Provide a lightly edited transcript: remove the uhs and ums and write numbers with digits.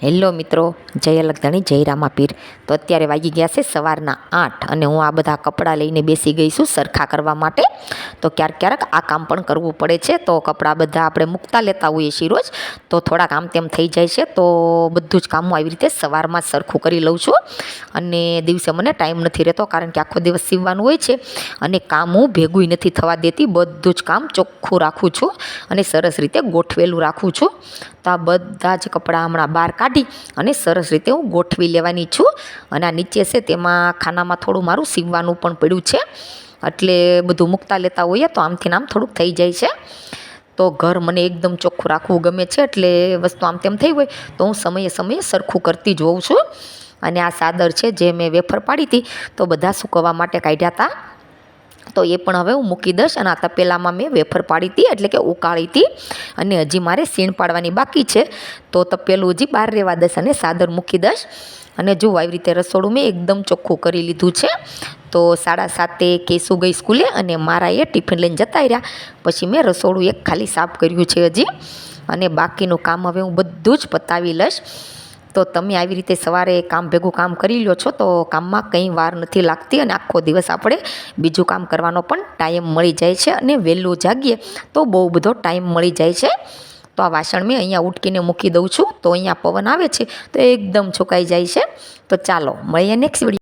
Hello મિત્રો, જય અલગધાણી જય રામાપીર. તો અત્યારે વાગી ગયા છે સવારના 8 અને હું આ બધા કપડાં લઈને બેસી ગઈ છું સરખા કરવા માટે. તો ક્યારેક આ કામ પણ કરવું પડે છે. તો કપડાં બધા આપણે મૂકતા લેતા હોઈએ છીએ રોજ, તો થોડાક આમ તેમ થઈ જાય છે. તો બધું જ કામ હું આવી રીતે સવારમાં જ સરખું કરી લઉં છું. અને દિવસે મને ટાઈમ નથી રહેતો, કારણ કે આખો દિવસ સીવવાનું હોય છે અને કામ હું ભેગું નથી થવા દેતી. બધું જ કામ ચોખ્ખું રાખું છું અને સરસ રીતે ગોઠવેલું રાખું છું. તો આ બધા જ કપડાં હમણાં બહાર કાઢી અને સરસ રીતે હું ગોઠવી લેવાની છું. અને આ નીચે છે તેમાં ખાનામાં થોડું મારું સીવવાનું પણ પડ્યું છે, એટલે બધું મૂકતા લેતા હોઈએ તો આમથી આમ થોડુંક થઈ જાય છે. તો ઘર મને એકદમ ચોખ્ખું રાખવું ગમે છે, એટલે વસ્તુ આમ તેમ થઈ હોય તો હું સમયે સરખું કરતી જ હોઉં છું. અને આ ચાદર છે જે મેં વેફર પાડી હતી, તો બધા સૂકવવા માટે કાઢ્યા હતા, તો એ પણ હવે હું મૂકી દઈશ. અને આ તપેલામાં મેં વેફર પાડી હતી, એટલે કે ઉકાળી હતી, અને હજી મારે સીણ પાડવાની બાકી છે. તો તપેલું હજી બહાર રહેવા દઈશ અને ચાદર મૂકી દઈશ. અને જો આવી રીતે રસોડું મેં એકદમ ચોખ્ખું કરી લીધું છે. તો 7:30 કેસુ ગઈ સ્કૂલે અને મારા એ ટિફિન લઈને જતા રહ્યા. પછી મેં રસોડું એક ખાલી સાફ કર્યું છે હજી, અને બાકીનું કામ હવે હું બધું જ પતાવી લઈશ. તો તમે આવી રીતે સવારે ભેગું કામ કરી લો છો તો કામમાં કંઈ વાર નથી લાગતી, અને આખો દિવસ આપણે બીજું કામ કરવાનો પણ ટાઈમ મળી જાય છે. અને વહેલું જાગીએ તો બહુ બધો ટાઈમ મળી જાય છે. તો આ વાસણ મેં અહીંયા ઉટકીને મૂકી દઉં છું, તો અહીંયા પવન આવે છે તો એકદમ સુકાઈ જાય છે. તો ચાલો મળીએ નેક્સ્ટ વિડીયો.